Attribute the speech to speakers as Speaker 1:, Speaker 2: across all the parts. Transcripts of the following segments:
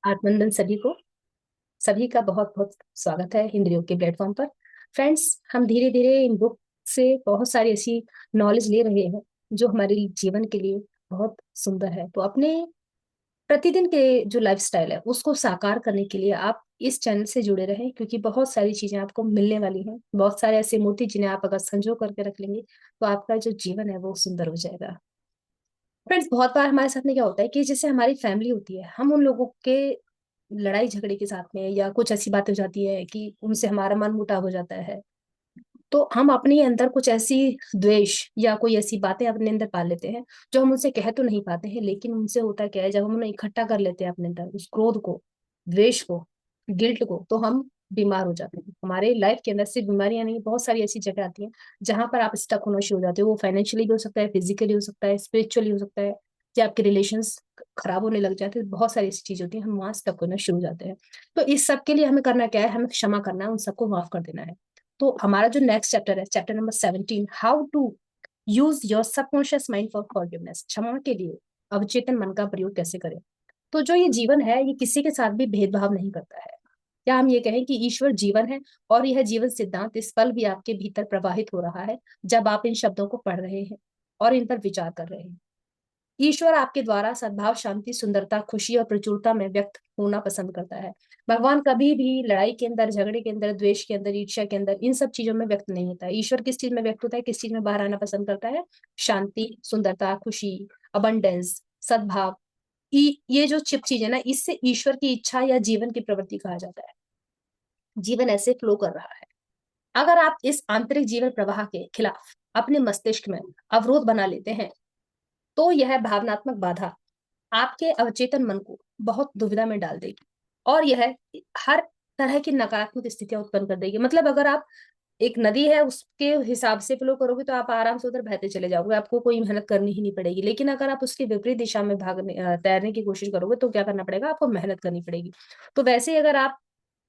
Speaker 1: आत्मनंदन सभी का बहुत बहुत स्वागत है इंद्रियों के प्लेटफॉर्म पर। फ्रेंड्स, हम धीरे धीरे इन बुक से बहुत सारी ऐसी नॉलेज ले रहे हैं जो हमारे जीवन के लिए बहुत सुंदर है। तो अपने प्रतिदिन के जो लाइफस्टाइल है उसको साकार करने के लिए आप इस चैनल से जुड़े रहें, क्योंकि बहुत सारी चीजें आपको मिलने वाली हैं। बहुत सारे ऐसे मोती जिन्हें आप अगर संजो करके रख लेंगे तो आपका जो जीवन है वो सुंदर हो जाएगा। फ्रेंड्स, बहुत बार हमारे साथ में क्या होता है कि जैसे हमारी फैमिली होती है, हम उन लोगों के लड़ाई झगड़े के साथ में या कुछ ऐसी बातें हो जाती है कि उनसे हमारा मन मुटाव हो जाता है, तो हम अपने अंदर कुछ ऐसी द्वेष या कोई ऐसी बातें अपने अंदर पाल लेते हैं जो हम उनसे कह तो नहीं पाते हैं, लेकिन उनसे होता क्या है, जब हम उन्हें इकट्ठा कर लेते हैं अपने अंदर उस क्रोध को, द्वेष को, गिल्ट को, तो हम बीमार हो जाते हैं। हमारे लाइफ के अंदर सिर्फ बीमारियां नहीं, बहुत सारी ऐसी जगह आती हैं जहां पर आप स्टक होना शुरू हो जाते हो। वो फाइनेंशियली भी हो सकता है, फिजिकली हो सकता है, स्पिरिचुअली हो सकता है, या आपके रिलेशंस खराब होने लग जाते हैं। बहुत सारी ऐसी चीज होती है, हम वहां स्टक होना शुरू हो जाते हैं। तो इस सब के लिए हमें करना क्या है, हमें क्षमा करना है, उन सबको माफ कर देना है। तो हमारा जो नेक्स्ट चैप्टर है, chapter number 17, how to use your subconscious mind for forgiveness, क्षमा के लिए अवचेतन मन का प्रयोग कैसे करें। तो जो ये जीवन है ये किसी के साथ भी भेदभाव नहीं करता है। या हम ये कहें कि ईश्वर जीवन है, और यह जीवन सिद्धांत इस पल भी आपके भीतर प्रवाहित हो रहा है जब आप इन शब्दों को पढ़ रहे हैं और इन पर विचार कर रहे हैं। ईश्वर आपके द्वारा सद्भाव, शांति, सुंदरता, खुशी और प्रचुरता में व्यक्त होना पसंद करता है। भगवान कभी भी लड़ाई के अंदर, झगड़े के अंदर, द्वेष के अंदर, ईर्ष्या के अंदर, इन सब चीजों में व्यक्त नहीं होता है। ईश्वर किस चीज में व्यक्त होता है, किस चीज में बाहर आना पसंद करता है? शांति, सुंदरता, खुशी, अबंडेंस, सद्भाव। ये जो चिप चीज है ना, इससे ईश्वर की इच्छा या जीवन की प्रवृत्ति कहा जाता है। जीवन ऐसे फ्लो कर रहा है। अगर आप इस आंतरिक जीवन प्रवाह के खिलाफ अपने मस्तिष्क में अवरोध बना लेते हैं तो यह भावनात्मक बाधा आपके अवचेतन मन को बहुत दुविधा में डाल देगी, और यह हर तरह की नकारात्मक स्थितियां उत्पन्न कर देगी। मतलब अगर आप एक नदी है उसके हिसाब से फ्लो करोगे तो आप आराम से उधर बहते चले जाओगे, आपको कोई मेहनत करनी ही नहीं पड़ेगी। लेकिन अगर आप उसके विपरीत दिशा में तैरने की कोशिश करोगे तो क्या करना पड़ेगा, आपको मेहनत करनी पड़ेगी। तो वैसे ही अगर आप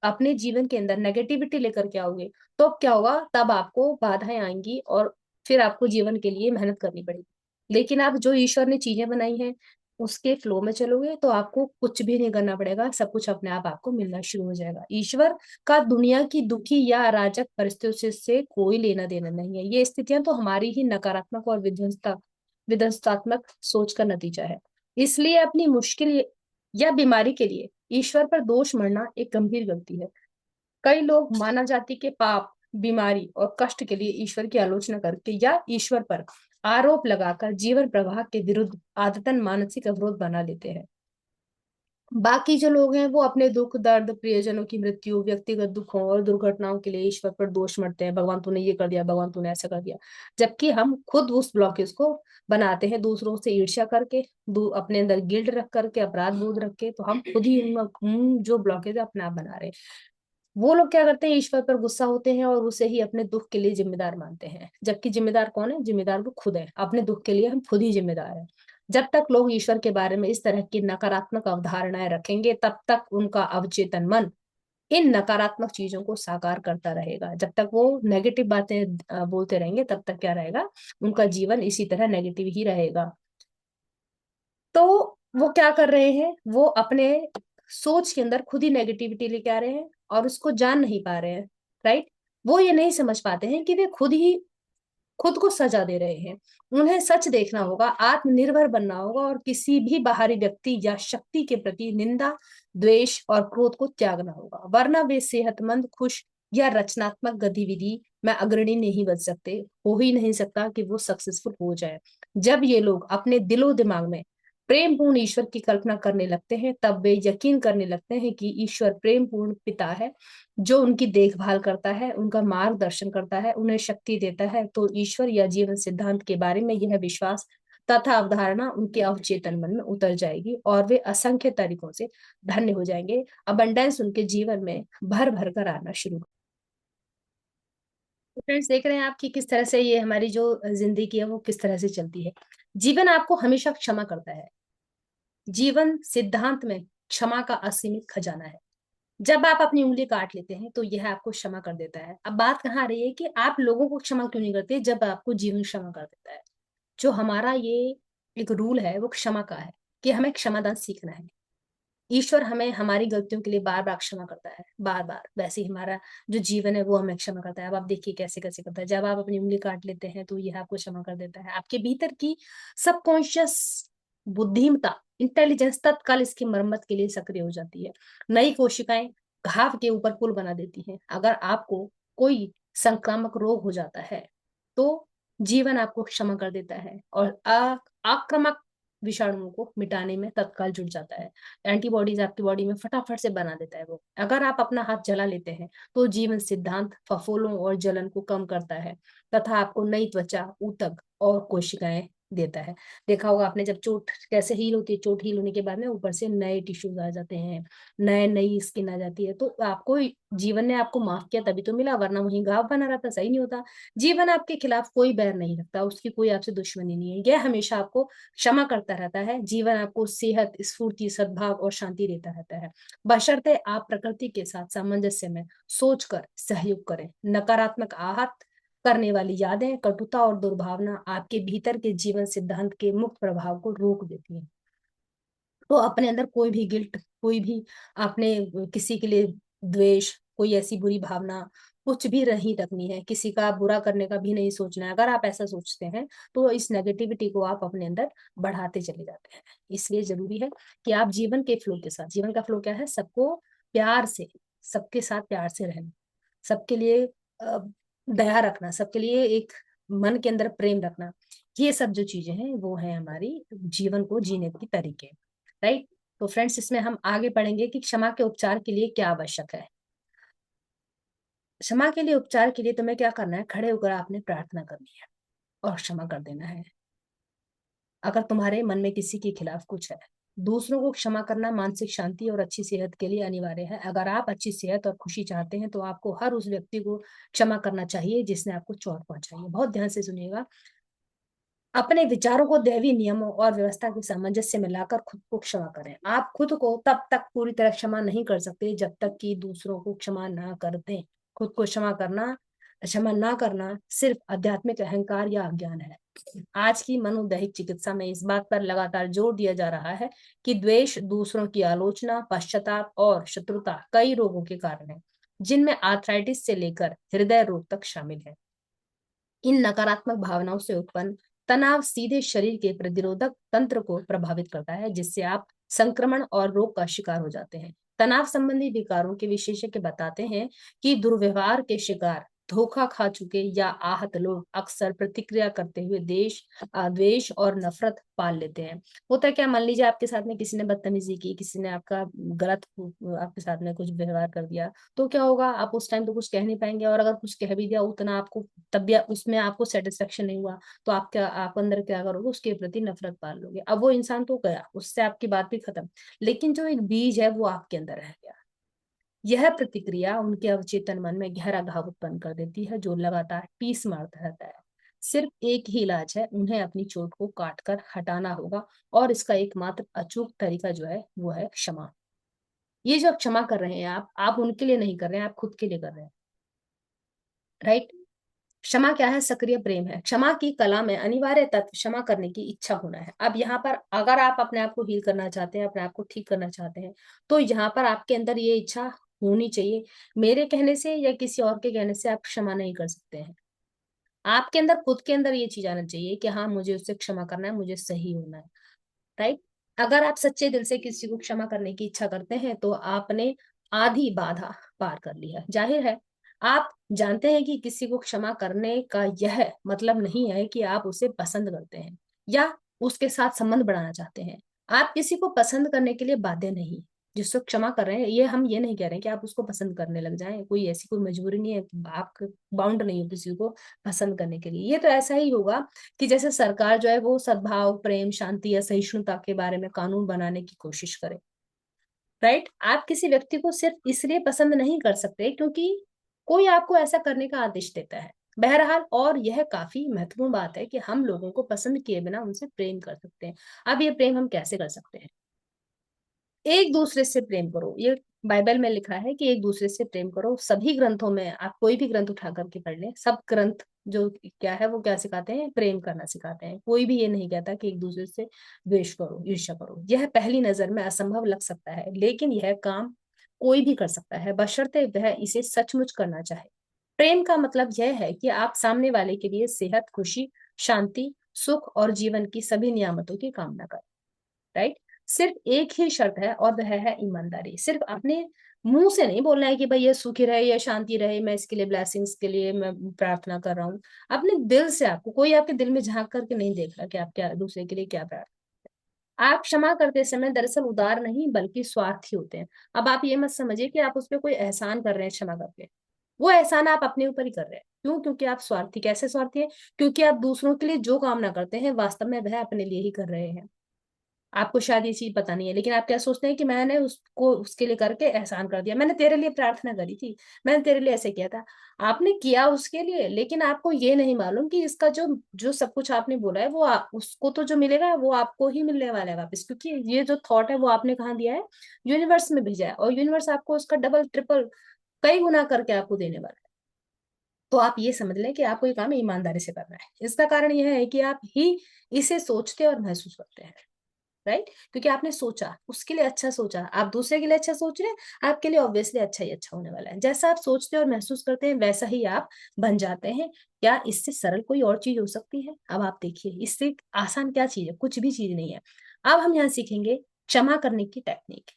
Speaker 1: अपने जीवन के अंदर नेगेटिविटी लेकर के आओगे तो अब क्या होगा, तब आपको बाधाएं आएंगी और फिर आपको जीवन के लिए मेहनत करनी पड़ेगी। लेकिन आप जो ईश्वर ने चीजें बनाई हैं उसके फ्लो में चलोगे तो आपको कुछ भी नहीं करना पड़ेगा, सब कुछ अपने आप आपको मिलना शुरू हो जाएगा। ईश्वर का दुनिया की दुखी या अराजक परिस्थितियों से कोई लेना देना नहीं है। ये स्थितियां तो हमारी ही नकारात्मक और विध्वंसात्मक सोच का नतीजा है। इसलिए अपनी मुश्किल या बीमारी के लिए ईश्वर पर दोष मढ़ना एक गंभीर गलती है। कई लोग मानव जाति के पाप, बीमारी और कष्ट के लिए ईश्वर की आलोचना करके या ईश्वर पर आरोप लगाकर जीवन प्रवाह के विरुद्ध आदतन मानसिक अवरोध बना लेते हैं। बाकी जो लोग हैं वो अपने दुख, दर्द, प्रियजनों की मृत्यु, व्यक्तिगत दुखों और दुर्घटनाओं के लिए ईश्वर पर दोष मढ़ते हैं। भगवान तूने ये कर दिया, भगवान तूने ऐसा कर दिया। जबकि हम खुद उस ब्लॉकेज को बनाते हैं दूसरों से ईर्ष्या करके, अपने अंदर गिल्ट रख करके, अपराध बोध रख के। तो हम खुद ही जो ब्लॉकेज है अपने आप बना रहे हैं। वो लोग क्या करते हैं, ईश्वर पर गुस्सा होते हैं और उसे ही अपने दुख के लिए जिम्मेदार मानते हैं। जबकि जिम्मेदार कौन है? जिम्मेदार वो खुद है। अपने दुख के लिए हम खुद ही जिम्मेदार हैं। जब तक लोग ईश्वर के बारे में इस तरह की नकारात्मक अवधारणाएं रखेंगे तब तक उनका अवचेतन मन इन नकारात्मक चीजों को साकार करता रहेगा। जब तक वो नेगेटिव बातें बोलते रहेंगे तब तक क्या रहेगा, उनका जीवन इसी तरह नेगेटिव ही रहेगा। तो वो क्या कर रहे हैं, वो अपने सोच के अंदर खुद ही नेगेटिविटी लेके आ रहे हैं और उसको जान नहीं पा रहे हैं। राइट? वो ये नहीं समझ पाते हैं कि वे खुद ही खुद को सजा दे रहे हैं। उन्हें सच देखना होगा, आत्मनिर्भर बनना होगा और किसी भी बाहरी व्यक्ति या शक्ति के प्रति निंदा, द्वेष और क्रोध को त्यागना होगा, वरना वे सेहतमंद, खुश या रचनात्मक गतिविधि में अग्रणी नहीं बन सकते। हो ही नहीं सकता कि वो सक्सेसफुल हो जाए। जब ये लोग अपने दिलो दिमाग में प्रेम पूर्ण ईश्वर की कल्पना करने लगते हैं तब वे यकीन करने लगते हैं कि ईश्वर प्रेम पूर्ण पिता है जो उनकी देखभाल करता है, उनका मार्गदर्शन करता है, उन्हें शक्ति देता है। तो ईश्वर या जीवन सिद्धांत के बारे में यह विश्वास तथा अवधारणा उनके अवचेतन मन में उतर जाएगी और वे असंख्य तरीकों से धन्य हो जाएंगे। अबंडेंस उनके जीवन में भर भर कर आना शुरू। फ्रेंड्स, देख रहे हैं आप कि किस तरह से ये हमारी जो जिंदगी है वो किस तरह से चलती है। जीवन आपको हमेशा क्षमा करता है। जीवन सिद्धांत में क्षमा का असीमित खजाना है। जब आप अपनी उंगली काट लेते हैं तो यह आपको क्षमा कर देता है। अब बात कहाँ आ रही है कि आप लोगों को क्षमा क्यों नहीं करते, जब आपको जीवन क्षमा कर देता है। जो हमारा ये एक रूल है वो क्षमा का है कि हमें क्षमादान सीखना है। ईश्वर हमें हमारी गलतियों के लिए बार बार क्षमा करता है, बार बार। वैसे ही हमारा जो जीवन है वो हमें क्षमा करता है। अब आप देखिए कैसे कैसे करता है। जब आप अपनी उंगली काट लेते हैं तो यह आपको क्षमा कर देता है। आपके भीतर की सबकॉन्शियस बुद्धिमत्ता, इंटेलिजेंस तत्काल इसकी मरम्मत के लिए सक्रिय हो जाती है। नई कोशिकाएं घाव के ऊपर पुल बना देती हैं। अगर आपको कोई संक्रामक रोग हो जाता है तो जीवन आपको क्षमा कर देता है और आक्रामक विषाणुओं को मिटाने में तत्काल जुट जाता है। एंटीबॉडीज आपकी बॉडी में फटाफट से बना देता है वो। अगर आप अपना हाथ जला लेते हैं तो जीवन सिद्धांत फफोलों और जलन को कम करता है तथा आपको नई त्वचा, ऊतक और कोशिकाएं देता है। देखा होगा आपने, जब चोट कैसे हील होती है, चोट हील होने के बाद में ऊपर से नए टिश्यूज आ जाते हैं, नई स्किन आ जाती है। तो आपको जीवन ने आपको माफ किया तभी तो मिला, वरना वहीं घाव बना रहता, सही नहीं होता। जीवन आपके खिलाफ कोई बैर नहीं रखता, उसकी कोई आपसे दुश्मनी नहीं है। यह हमेशा आपको क्षमा करता रहता है। जीवन आपको सेहत, स्फूर्ति, सद्भाव और शांति देता रहता है, बशर्ते आप प्रकृति के साथ सामंजस्य में सोचकर सहयोग करें। नकारात्मक आहत करने वाली यादें, कटुता और दुर्भावना आपके भीतर के जीवन सिद्धांत के मुक्त प्रभाव को रोक देती हैं। तो अपने अंदर कोई भी गिल्ट, कोई भी आपने किसी के लिए द्वेष, कोई ऐसी बुरी भावना कुछ भी नहीं रखनी है। किसी का बुरा करने का भी नहीं सोचना है। अगर आप ऐसा सोचते हैं तो इस नेगेटिविटी को आप अपने अंदर बढ़ाते चले जाते हैं। इसलिए जरूरी है कि आप जीवन के फ्लो के साथ, जीवन का फ्लो क्या है, सबको प्यार से, सबके साथ प्यार से रहना, सबके लिए दया रखना, सबके लिए एक मन के अंदर प्रेम रखना। ये सब जो चीजें हैं वो है हमारी जीवन को जीने की तरीके। राइट। तो फ्रेंड्स, इसमें हम आगे पढ़ेंगे कि क्षमा के उपचार के लिए क्या आवश्यक है। क्षमा के लिए उपचार के लिए तुम्हें क्या करना है, खड़े होकर आपने प्रार्थना करनी है और क्षमा कर देना है। अगर तुम्हारे मन में किसी के खिलाफ कुछ है, दूसरों को क्षमा करना मानसिक शांति और अच्छी सेहत के लिए अनिवार्य है। अगर आप अच्छी सेहत और खुशी चाहते हैं तो आपको हर उस व्यक्ति को क्षमा करना चाहिए जिसने आपको चोट पहुंचाई है। बहुत ध्यान से सुनिएगा। अपने विचारों को दैवीय नियमों और व्यवस्था के सामंजस्य में लाकर खुद को क्षमा करें। आप खुद को तब तक पूरी तरह क्षमा नहीं कर सकते जब तक कि दूसरों को क्षमा ना कर दें। खुद को क्षमा ना करना सिर्फ आध्यात्मिक अहंकार या अज्ञान है। आज की मनोदैहिक चिकित्सा में इस बात पर लगातार जोर दिया जा रहा है कि द्वेष, दूसरों की आलोचना, पश्चाताप और शत्रुता कई रोगों के कारण है, जिनमें आर्थराइटिस से लेकर हृदय रोग तक शामिल है। इन नकारात्मक भावनाओं से उत्पन्न तनाव सीधे शरीर के प्रतिरोधक तंत्र को प्रभावित करता है, जिससे आप संक्रमण और रोग का शिकार हो जाते हैं। तनाव संबंधी विकारों के विशेषज्ञ बताते हैं कि दुर्व्यवहार के शिकार, धोखा खा चुके या आहत लोग अक्सर प्रतिक्रिया करते हुए द्वेष और नफरत पाल लेते हैं। होता है क्या, मान लीजिए आपके साथ में किसी ने बदतमीजी की, किसी ने आपका गलत आपके साथ में कुछ व्यवहार कर दिया, तो क्या होगा, आप उस टाइम तो कुछ कह नहीं पाएंगे, और अगर कुछ कह भी दिया उतना आपको, तब भी उसमें आपको सेटिस्फेक्शन नहीं हुआ, तो आप अंदर क्या करोगे, उसके प्रति नफरत पाल लोगे। अब वो इंसान तो गया, उससे आपकी बात भी खत्म, लेकिन जो एक बीज है वो आपके अंदर रह गया। यह प्रतिक्रिया उनके अवचेतन मन में गहरा घाव उत्पन्न कर देती है, जो लगातार टीस मारता रहता है। सिर्फ एक ही इलाज है, उन्हें अपनी चोट को काट कर हटाना होगा, और इसका एकमात्र अचूक तरीका जो है वो है क्षमा। ये जो आप क्षमा कर रहे हैं, आप उनके लिए नहीं कर रहे हैं, आप खुद के लिए कर रहे हैं। राइट। क्षमा क्या है, सक्रिय प्रेम है। क्षमा की कला में अनिवार्य तत्व क्षमा करने की इच्छा होना है। अब यहाँ पर अगर आप अपने आप को हील करना चाहते हैं, अपने आप को ठीक करना चाहते हैं, तो यहाँ पर आपके अंदर ये इच्छा होनी चाहिए। मेरे कहने से या किसी और के कहने से आप क्षमा नहीं कर सकते हैं। आपके अंदर, खुद के अंदर ये चीज आना चाहिए कि हाँ, मुझे उससे क्षमा करना है, मुझे सही होना है। राइट। अगर आप सच्चे दिल से किसी को क्षमा करने की इच्छा करते हैं तो आपने आधी बाधा पार कर ली है। जाहिर है, आप जानते हैं कि किसी को क्षमा करने का यह मतलब नहीं है कि आप उसे पसंद करते हैं या उसके साथ संबंध बढ़ाना चाहते हैं। आप किसी को पसंद करने के लिए बाध्य नहीं। जिसको क्षमा कर रहे हैं, ये हम ये नहीं कह रहे हैं कि आप उसको पसंद करने लग जाएं। कोई ऐसी कोई मजबूरी नहीं है, आप बाउंड नहीं हो किसी को पसंद करने के लिए। ये तो ऐसा ही होगा कि जैसे सरकार जो है वो सद्भाव, प्रेम, शांति या सहिष्णुता के बारे में कानून बनाने की कोशिश करे। राइट। आप किसी व्यक्ति को सिर्फ इसलिए पसंद नहीं कर सकते क्योंकि कोई आपको ऐसा करने का आदेश देता है। बहरहाल, और यह काफी महत्वपूर्ण बात है कि हम लोगों को पसंद किए बिना उनसे प्रेम कर सकते हैं। अब ये प्रेम हम कैसे कर सकते हैं? एक दूसरे से प्रेम करो। ये बाइबल में लिखा है कि एक दूसरे से प्रेम करो। सभी ग्रंथों में आप कोई भी ग्रंथ उठा करके पढ़ लें, सब ग्रंथ जो क्या है वो क्या सिखाते हैं, प्रेम करना सिखाते हैं। कोई भी ये नहीं कहता कि एक दूसरे से द्वेष करो, ईर्ष्या करो। यह पहली नजर में असंभव लग सकता है, लेकिन यह काम कोई भी कर सकता है, बशर्ते वह इसे सचमुच करना चाहे। प्रेम का मतलब यह है कि आप सामने वाले के लिए सेहत, खुशी, शांति, सुख और जीवन की सभी नियामतों की कामना करें। राइट। सिर्फ एक ही शर्त है और वह है ईमानदारी। सिर्फ अपने मुंह से नहीं बोलना है कि भाई ये सुखी रहे, ये शांति रहे, मैं इसके लिए ब्लेसिंग्स के लिए मैं प्रार्थना कर रहा हूँ। अपने दिल से, आपको कोई आपके दिल में झांक करके नहीं देख रहा कि आप क्या दूसरे के लिए क्या प्रार्थना। आप क्षमा करते समय दरअसल उदार नहीं बल्कि स्वार्थी होते हैं। अब आप ये मत समझिए कि आप उस पर कोई एहसान कर रहे हैं क्षमा करके। वो एहसान आप अपने ऊपर ही कर रहे हैं। क्यों? क्योंकि आप स्वार्थी। कैसे स्वार्थी है? क्योंकि आप दूसरों के लिए जो कामना करते हैं वास्तव में वह अपने लिए ही कर रहे हैं। आपको शायद ये चीज पता नहीं है, लेकिन आप क्या सोचते हैं कि मैंने उसको उसके लिए करके एहसान कर दिया, मैंने तेरे लिए प्रार्थना करी थी, मैंने तेरे लिए ऐसे किया था। आपने किया उसके लिए, लेकिन आपको ये नहीं मालूम कि इसका जो जो सब कुछ आपने बोला है वो उसको तो जो मिलेगा वो आपको ही मिलने वाला है वापस, क्योंकि ये जो थॉट है वो आपने कहाँ दिया है, यूनिवर्स में भेजा है, और यूनिवर्स आपको उसका डबल ट्रिपल कई गुना करके आपको देने वाला है। तो आप ये समझ लें कि आपको ये काम ईमानदारी से करना है। इसका कारण यह है कि आप ही इसे सोचते और महसूस करते हैं। राइट। क्योंकि आपने सोचा, उसके लिए अच्छा सोचा, आप दूसरे के लिए अच्छा सोच रहे हैं, आपके लिए ऑब्वियसली अच्छा ही अच्छा होने वाला है। जैसा आप सोचते हैं और महसूस करते हैं वैसा ही आप बन जाते हैं। क्या इससे सरल कोई और चीज हो सकती है? अब आप देखिए, इससे आसान क्या चीज है? कुछ भी चीज नहीं है। अब हम यहाँ सीखेंगे क्षमा करने की टेक्निक।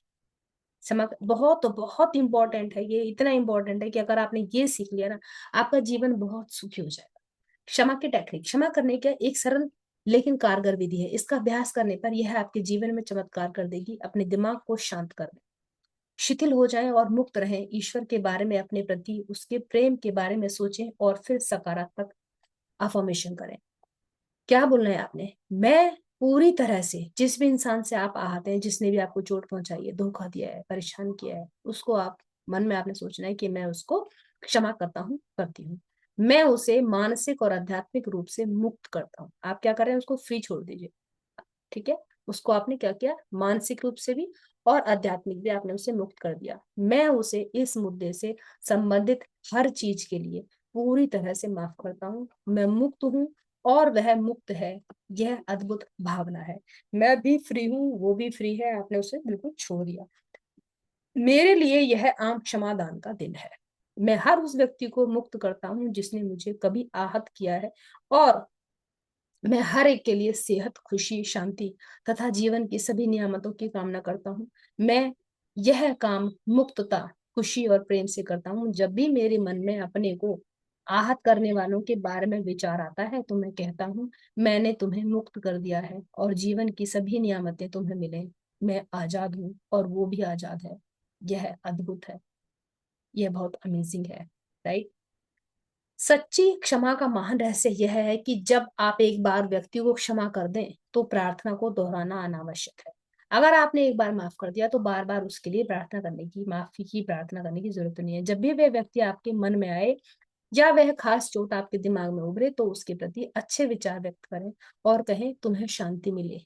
Speaker 1: क्षमा बहुत बहुत इंपॉर्टेंट है ये, इतना इंपॉर्टेंट है कि अगर आपने ये सीख लिया ना, आपका जीवन बहुत सुखी हो जाएगा। क्षमा की टेक्निक, क्षमा करने का एक सरल लेकिन कारगर विधि है। इसका अभ्यास करने पर यह आपके जीवन में चमत्कार कर देगी। अपने दिमाग को शांत कर दें, शिथिल हो जाएं और मुक्त रहें। ईश्वर के बारे में, अपने प्रति उसके प्रेम के बारे में सोचें और फिर सकारात्मक अफर्मेशन करें। क्या बोलना है आपने? मैं पूरी तरह से, जिस भी इंसान से आप आहत हैं, जिसने भी आपको चोट पहुंचाई है, धोखा दिया है, परेशान किया है, उसको आप मन में आपने सोचना है कि मैं उसको क्षमा करता हूँ, करती हूँ। मैं उसे मानसिक और आध्यात्मिक रूप से मुक्त करता हूँ। आप क्या कर रहे हैं? उसको फ्री छोड़ दीजिए। ठीक है। उसको आपने क्या किया? मानसिक रूप से भी और आध्यात्मिक भी आपने उसे मुक्त कर दिया। मैं उसे इस मुद्दे से संबंधित हर चीज के लिए पूरी तरह से माफ करता हूँ। मैं मुक्त हूँ और वह मुक्त है। यह अद्भुत भावना है। मैं भी फ्री हूँ, वो भी फ्री है, आपने उसे बिल्कुल छोड़ दिया। मेरे लिए यह आम क्षमादान का दिन है। मैं हर उस व्यक्ति को मुक्त करता हूँ जिसने मुझे कभी आहत किया है, और मैं हर एक के लिए सेहत, खुशी, शांति तथा जीवन की सभी नियामतों की कामना करता हूँ। मैं यह काम मुक्तता, खुशी और प्रेम से करता हूँ। जब भी मेरे मन में अपने को आहत करने वालों के बारे में विचार आता है तो मैं कहता हूँ, मैंने तुम्हें मुक्त कर दिया है और जीवन की सभी नियामतें तुम्हें मिले। मैं आजाद हूँ और वो भी आजाद है। यह अद्भुत है। यह बहुत अमेजिंग है। राइट। सच्ची क्षमा का महान रहस्य यह है कि जब आप एक बार व्यक्ति को क्षमा कर दें तो प्रार्थना को दोहराना अनावश्यक है। अगर आपने एक बार माफ कर दिया तो बार बार उसके लिए प्रार्थना करने की, माफी की प्रार्थना करने की जरूरत नहीं है। जब भी वह व्यक्ति आपके मन में आए या वह खास चोट आपके दिमाग में उभरे तो उसके प्रति अच्छे विचार व्यक्त करें और कहें तुम्हें शांति मिले।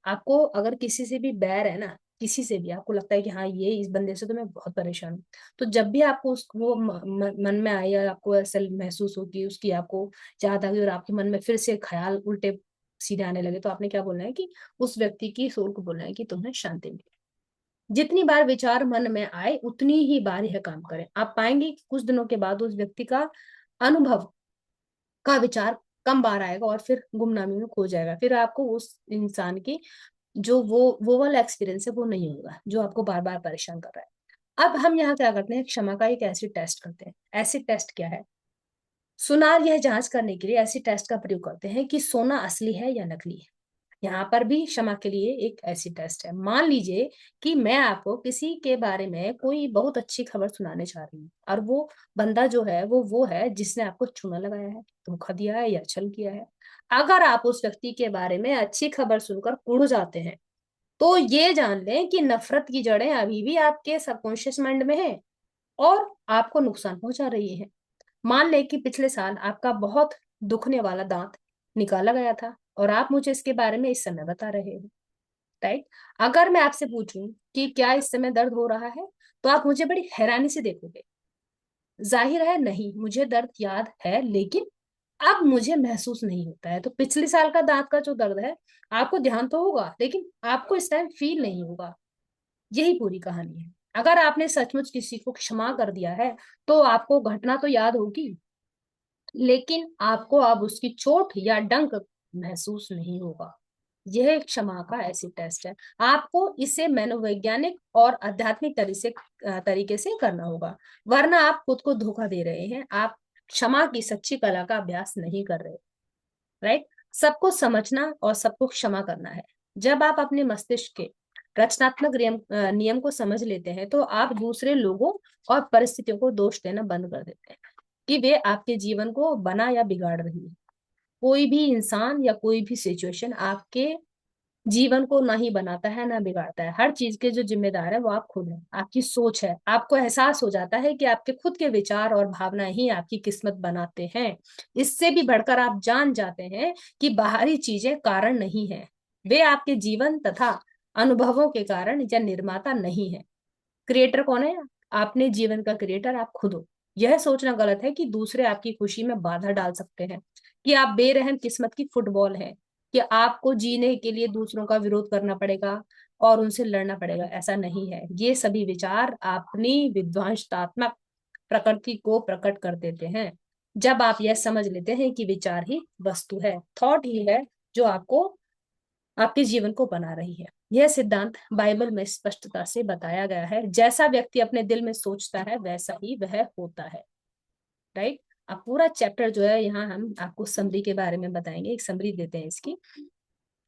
Speaker 1: आपको अगर किसी से भी बैर है ना, किसी से भी आपको लगता है कि हाँ ये इस बंदे से तो मैं बहुत परेशान हूँ, तो जब भी आपको उस वो मन में आए या आपको ऐसा महसूस हो कि उसकी आपको याद आ गई और आपके मन में फिर से ख्याल उल्टे सीधे आने लगे, तो आपने क्या बोलना है कि उस व्यक्ति की सोल को बोलना है कि तुम्हें शांति मिले। जितनी बार विचार मन में आए उतनी ही बार यह काम करें। आप पाएंगे कि कुछ दिनों के बाद उस व्यक्ति का अनुभव का विचार कम बार आएगा और फिर गुमनामी में खो जाएगा। फिर आपको उस इंसान की जो वो वाला एक्सपीरियंस है वो नहीं होगा जो आपको बार बार परेशान कर रहा है। अब हम यहाँ क्या करते हैं? क्षमा का एक एसिड टेस्ट करते हैं। एसिड टेस्ट क्या है? सुनार यह जांच करने के लिए एसिड टेस्ट का प्रयोग करते हैं कि सोना असली है या नकली है। यहाँ पर भी क्षमा के लिए एक ऐसी टेस्ट है। मान लीजिए कि मैं आपको किसी के बारे में कोई बहुत अच्छी खबर सुनाने चाह रही हूँ, और वो बंदा जो है वो है जिसने आपको चूना लगाया है, धोखा दिया है या छल किया है। अगर आप उस व्यक्ति के बारे में अच्छी खबर सुनकर उड़ जाते हैं तो ये जान लें कि नफरत की जड़ें अभी भी आपके सबकॉन्शियस माइंड में है और आपको नुकसान पहुंचा रही है। मान लें कि पिछले साल आपका बहुत दुखने वाला दांत निकाला गया था और आप मुझे इसके बारे में इस समय बता रहे हैं। राइट। अगर मैं आपसे पूछूं कि क्या इस समय दर्द हो रहा है, तो आप मुझे बड़ी हैरानी से देखोगे। जाहिर है नहीं, मुझे दर्द याद है, लेकिन अब मुझे महसूस नहीं होता है। तो पिछले साल का दांत का जो दर्द है, आपको ध्यान तो होगा, लेकिन आपको इस टाइम फील नहीं होगा। यही पूरी कहानी है। अगर आपने सचमुच किसी को क्षमा कर दिया है, तो आपको घटना तो याद होगी, लेकिन आपको अब उसकी चोट या डंक महसूस नहीं होगा। यह एक क्षमा का ऐसी टेस्ट है। आपको इसे मनोवैज्ञानिक और आध्यात्मिक तरीके से करना होगा, वरना आप खुद को धोखा दे रहे हैं। आप क्षमा की सच्ची कला का अभ्यास नहीं कर रहे। राइट। सबको समझना और सबको क्षमा करना है। जब आप अपने मस्तिष्क के रचनात्मक नियम को समझ लेते हैं, तो आप दूसरे लोगों और परिस्थितियों को दोष देना बंद कर देते हैं कि वे आपके जीवन को बना या बिगाड़ रही है। कोई भी इंसान या कोई भी सिचुएशन आपके जीवन को ना ही बनाता है ना बिगाड़ता है। हर चीज के जो जिम्मेदार है वो आप खुद है, आपकी सोच है। आपको एहसास हो जाता है कि आपके खुद के विचार और भावनाएं ही आपकी किस्मत बनाते हैं। इससे भी बढ़कर आप जान जाते हैं कि बाहरी चीजें कारण नहीं है, वे आपके जीवन तथा अनुभवों के कारण या निर्माता नहीं है। क्रिएटर कौन है? आपने जीवन का क्रिएटर आप खुद हो। यह सोचना गलत है कि दूसरे आपकी खुशी में बाधा डाल सकते हैं, कि आप बेरहम किस्मत की फुटबॉल है, कि आपको जीने के लिए दूसरों का विरोध करना पड़ेगा और उनसे लड़ना पड़ेगा। ऐसा नहीं है। ये सभी विचार अपनी विध्वंसात्मक प्रकृति को प्रकट कर देते हैं। जब आप यह समझ लेते हैं कि विचार ही वस्तु है, थॉट ही है जो आपको आपके जीवन को बना रही है। यह सिद्धांत बाइबल में स्पष्टता से बताया गया है। जैसा व्यक्ति अपने दिल में सोचता है, वैसा ही वह होता है। राइट। अब पूरा चैप्टर जो है, यहाँ हम आपको समरी के बारे में बताएंगे। एक समरी देते हैं इसकी।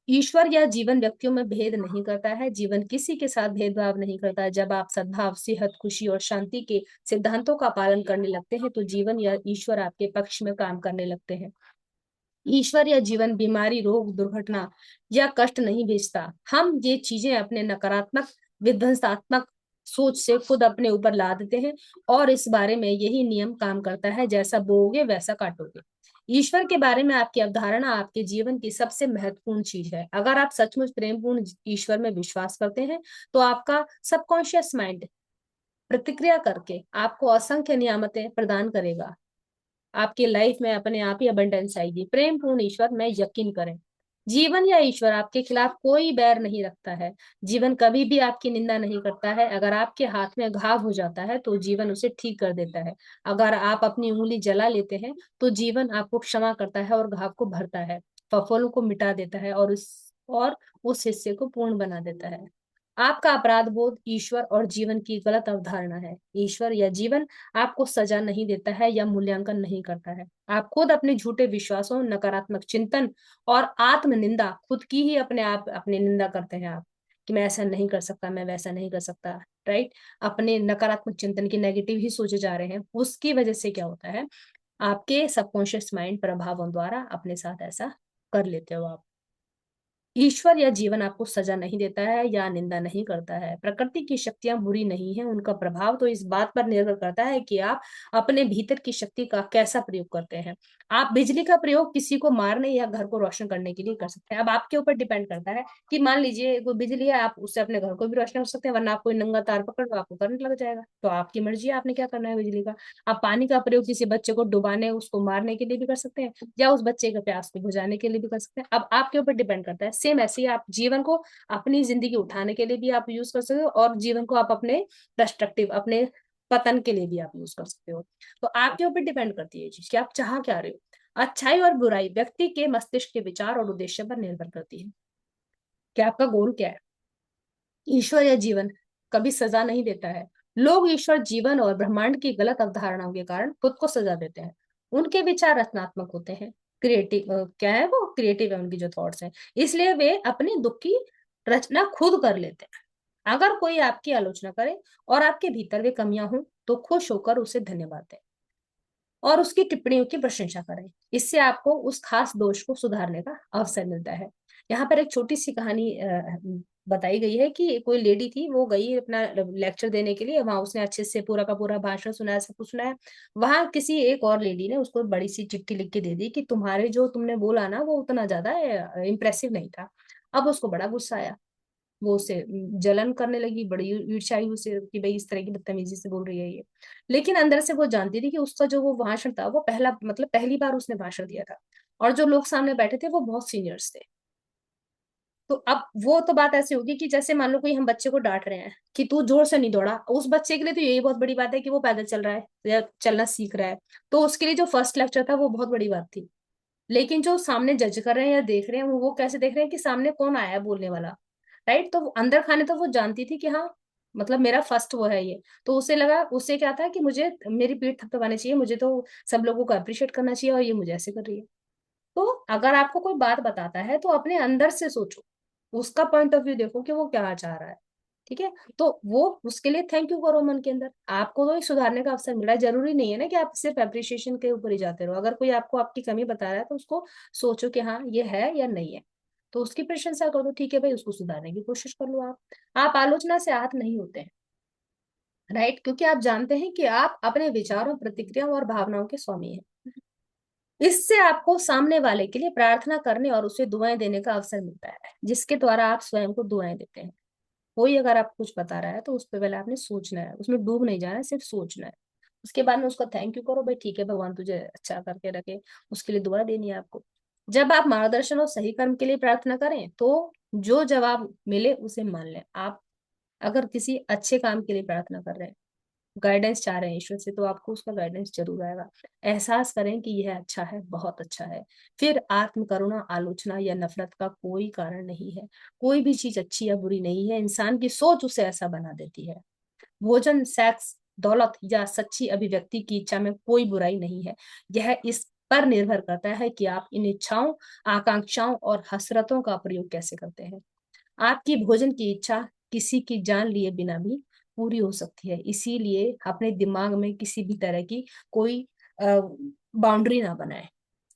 Speaker 1: ईश्वर या जीवन व्यक्तियों में भेद नहीं करता है। जीवन किसी के साथ भेदभाव नहीं करता। जब आप सद्भाव, सेहत, खुशी और शांति के सिद्धांतों का पालन करने लगते हैं, तो जीवन या ईश्वर आपके पक्ष में काम करने लगते हैं। ईश्वर या जीवन बीमारी, रोग, दुर्घटना या कष्ट नहीं भेजता। हम ये चीजें अपने नकारात्मक विध्वंसात्मक सोच से खुद अपने ऊपर ला देते हैं, और इस बारे में यही नियम काम करता है, जैसा बोओगे वैसा काटोगे। ईश्वर के बारे में आपकी अवधारणा आपके जीवन की सबसे महत्वपूर्ण चीज है। अगर आप सचमुच प्रेमपूर्ण ईश्वर में विश्वास करते हैं, तो आपका सबकॉन्शियस माइंड प्रतिक्रिया करके आपको असंख्य नियामतें प्रदान करेगा। आपकी लाइफ में अपने आप ही अबंडेंस आएगी। प्रेम पूर्ण ईश्वर में यकीन करें। जीवन या ईश्वर आपके खिलाफ कोई बैर नहीं रखता है। जीवन कभी भी आपकी निंदा नहीं करता है। अगर आपके हाथ में घाव हो जाता है, तो जीवन उसे ठीक कर देता है। अगर आप अपनी उंगली जला लेते हैं, तो जीवन आपको क्षमा करता है और घाव को भरता है, फफोलों को मिटा देता है, और उस हिस्से को पूर्ण बना देता है। आपका अपराध बोध ईश्वर और जीवन की गलत अवधारणा है। ईश्वर या जीवन आपको सजा नहीं देता है या मूल्यांकन नहीं करता है। आप खुद अपने झूठे विश्वासों, नकारात्मक चिंतन और आत्मनिंदा, खुद की ही अपने आप अपनी निंदा करते हैं आप, कि मैं ऐसा नहीं कर सकता, मैं वैसा नहीं कर सकता। राइट। अपने नकारात्मक चिंतन की नेगेटिव ही सोचे जा रहे हैं। उसकी वजह से क्या होता है, आपके सबकॉन्शियस माइंड प्रभावों द्वारा अपने साथ ऐसा कर लेते हो आप। ईश्वर या जीवन आपको सजा नहीं देता है या निंदा नहीं करता है। प्रकृति की शक्तियां बुरी नहीं है, उनका प्रभाव तो इस बात पर निर्भर करता है कि आप अपने भीतर की शक्ति का कैसा प्रयोग करते हैं। आप बिजली का प्रयोग किसी को मारने या घर को रोशन करने के लिए कर सकते हैं। अब आपके ऊपर डिपेंड करता है कि मान लीजिए कोई बिजली है, आप उससे अपने घर को भी रोशन कर सकते हैं, वरना आप कोई नंगा तार पकड़ लो, आपको करंट लग जाएगा। तो आपकी मर्जी है, आपने क्या करना है बिजली का। आप पानी का प्रयोग किसी बच्चे को डुबाने, उसको मारने के लिए भी कर सकते हैं, या उस बच्चे के प्यास को बुझाने के लिए भी कर सकते हैं। अब आपके ऊपर डिपेंड करता है। सेम ऐसे ही आप जीवन को अपनी जिंदगी उठाने के लिए भी आप यूज कर सकते हो, और जीवन को आप अपने डिस्ट्रक्टिव, अपने पतन के लिए भी आप यूज कर सकते हो। तो आपके ऊपर डिपेंड करती है ये चीज कि आप चाह क्या रहे हो। अच्छाई और बुराई व्यक्ति के मस्तिष्क के विचार और उद्देश्य पर निर्भर करती है कि आपका गोल क्या है। ईश्वर या जीवन कभी सजा नहीं देता है। लोग ईश्वर, जीवन और ब्रह्मांड की गलत अवधारणाओं के कारण खुद को सजा देते हैं। उनके विचार रचनात्मक होते हैं, क्रिएटिव, क्या है वो, क्रिएटिव है उनकी जो थॉट्स हैं, इसलिए वे अपने दुख की रचना खुद कर लेते हैं। अगर कोई आपकी आलोचना करे और आपके भीतर वे कमियां हों, तो खुश होकर उसे धन्यवाद दें और उसकी टिप्पणियों की प्रशंसा करें। इससे आपको उस खास दोष को सुधारने का अवसर मिलता है। यहाँ पर एक छोटी सी कहानी बताई गई है कि कोई लेडी थी, वो गई अपना लेक्चर देने के लिए। वहां उसने अच्छे से पूरा का पूरा भाषण सुनाया, सब कुछ सुनाया। वहां किसी एक और लेडी ने उसको बड़ी सी चिट्ठी लिख के दे दी कि तुम्हारे जो तुमने बोला ना, वो उतना ज्यादा इम्प्रेसिव नहीं था। अब उसको बड़ा गुस्सा आया। वो उससे जलन करने लगी, बड़ी ईर्ष्याई उसे कि भाई इस तरह की बदतमीजी से बोल रही है ये। लेकिन अंदर से वो जानती थी कि उसका जो वो भाषण था वो पहला मतलब पहली बार उसने भाषण दिया था, और जो लोग सामने बैठे थे वो बहुत सीनियर्स थे। तो अब वो तो बात ऐसी होगी कि जैसे मान लो कोई हम बच्चे को डांट रहे हैं कि तू जोर से नहीं दौड़ा, उस बच्चे के लिए तो यही बहुत बड़ी बात है कि वो पैदल चल रहा है या चलना सीख रहा है। तो उसके लिए जो फर्स्ट लेक्चर था वो बहुत बड़ी बात थी। लेकिन जो सामने जज कर रहे हैं या देख रहे हैं, वो कैसे देख रहे हैं कि सामने कौन आया है बोलने वाला। राइट, तो अंदर खाने तो वो जानती थी कि हाँ, मतलब मेरा फर्स्ट वो है ये। तो उसे लगा, उससे क्या था कि मुझे मेरी पीठ थपथपानी चाहिए, मुझे तो सब लोगों को अप्रिशिएट करना चाहिए, और ये मुझे ऐसे कर रही है। तो अगर आपको कोई बात बताता है तो अपने अंदर से सोचो, उसका पॉइंट ऑफ व्यू देखो कि वो क्या चाह रहा है। ठीक है, तो वो उसके लिए थैंक यू करो मन के अंदर। आपको तो एक सुधारने का अवसर मिला है, जरूरी नहीं है ना कि आप सिर्फ अप्रिशिएशन के ऊपर ही जाते रहो। अगर कोई आपको आपकी कमी बता रहा है तो उसको सोचो कि हाँ ये है या नहीं है, तो उसकी प्रशंसा कर दो। ठीक है भाई, उसको सुधारने की कोशिश कर लो। आप आलोचना से आहत नहीं होते हैं। राइट, क्योंकि आप जानते हैं कि आप अपने विचारों, प्रतिक्रियाओं और भावनाओं के स्वामी हैं। इससे आपको सामने वाले के लिए प्रार्थना करने और उसे दुआएं देने का अवसर मिलता है, जिसके द्वारा आप स्वयं को दुआएं देते हैं। कोई अगर आप कुछ बता रहा है तो उस पर पहले आपने सोचना है, उसमें डूब नहीं जाना है, सिर्फ सोचना है। उसके बाद में उसका थैंक यू करो, भाई ठीक है भगवान तुझे अच्छा करके रखे, उसके लिए दुआ देनी है आपको। जब आप मार्गदर्शन और सही कर्म के लिए प्रार्थना करें तो जो जवाब मिले उसे मान लें। आप अगर किसी अच्छे काम के लिए प्रार्थना कर रहे हैं, गाइडेंस चाह रहे हैं ईश्वर से, तो आपको उसका गाइडेंस जरूर आएगा। एहसास करें कि यह अच्छा है, बहुत अच्छा है। फिर आत्म करुणा, आलोचना या नफरत का कोई कारण नहीं है। कोई भी चीज अच्छी या बुरी नहीं है, इंसान की सोच उसे ऐसा बना देती है। भोजन, सेक्स, दौलत या सच्ची अभिव्यक्ति की इच्छा में कोई बुराई नहीं है। यह इस पर निर्भर करता है कि आप इन इच्छाओं, आकांक्षाओं और हसरतों का प्रयोग कैसे करते हैं। आपकी भोजन की इच्छा किसी की जान लिए बिना भी पूरी हो सकती है, इसीलिए अपने दिमाग में किसी भी तरह की कोई बाउंड्री ना बनाए।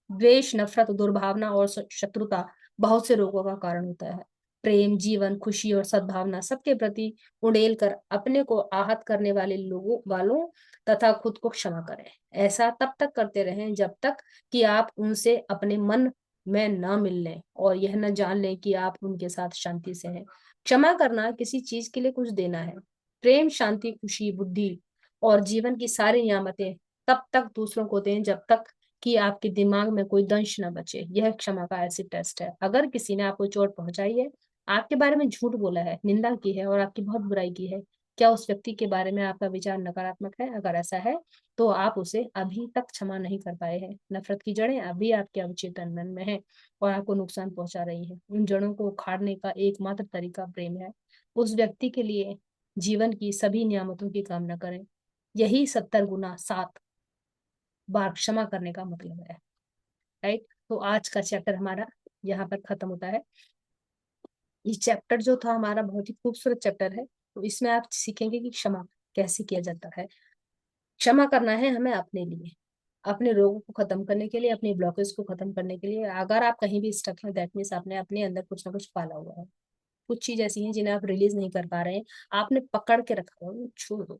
Speaker 1: द्वेष, नफरत, दुर्भावना और शत्रुता बहुत से रोगों का कारण होता है। प्रेम, जीवन, खुशी और सद्भावना सबके प्रति उड़ेल कर अपने को आहत करने वाले लोगों वालों तथा खुद को क्षमा करें। ऐसा तब तक करते रहें जब तक कि आप उनसे अपने मन में न मिल लें और यह न जान लें कि आप उनके साथ शांति से हैं। क्षमा करना किसी चीज के लिए कुछ देना है। प्रेम, शांति, खुशी, बुद्धि और जीवन की सारी नियामतें तब तक दूसरों को दें जब तक कि आपके दिमाग में कोई दंश न बचे। यह क्षमा का एसिड टेस्ट है। अगर किसी ने आपको चोट पहुंचाई है, आपके बारे में झूठ बोला है, निंदा की है और आपकी बहुत बुराई की है, क्या उस व्यक्ति के बारे में आपका विचार नकारात्मक है? अगर ऐसा है तो आप उसे अभी तक क्षमा नहीं कर पाए हैं। नफरत की जड़ें अभी आपके अवचेतन मन में हैं और आपको नुकसान पहुंचा रही हैं। उन जड़ों को उखाड़ने का एकमात्र तरीका प्रेम है। उस व्यक्ति के लिए जीवन की सभी नियामतों की कामना करें। यही 70 गुना 7 बार क्षमा करने का मतलब है। राइट, तो आज का चैप्टर हमारा यहाँ पर खत्म होता है। ये चैप्टर जो था हमारा बहुत ही खूबसूरत चैप्टर है। तो इसमें आप सीखेंगे कि क्षमा कैसे किया जाता है। क्षमा करना है हमें अपने लिए, अपने रोगों को खत्म करने के लिए, अपने ब्लॉकेज को खत्म करने के लिए। अगर आप कहीं भी स्टक हैं, दैट मीन्स आपने अपने अंदर कुछ ना कुछ पाला हुआ है। कुछ चीज ऐसी हैं जिन्हें आप रिलीज नहीं कर पा रहे हैं, आपने पकड़ के रखा हुआ है, वो छोड़ दो।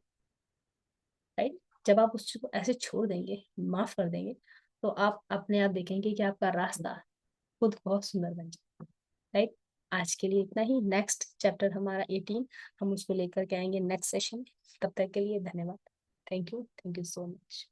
Speaker 1: राइट, जब आप उस चीज को ऐसे छोड़ देंगे, माफ कर देंगे, तो आप अपने आप देखेंगे कि आपका रास्ता खुद बहुत सुंदर बन जाए। राइट, आज के लिए इतना ही। नेक्स्ट चैप्टर हमारा 18, हम उसको लेकर के आएंगे नेक्स्ट सेशन। तब तक के लिए धन्यवाद। Thank you so much.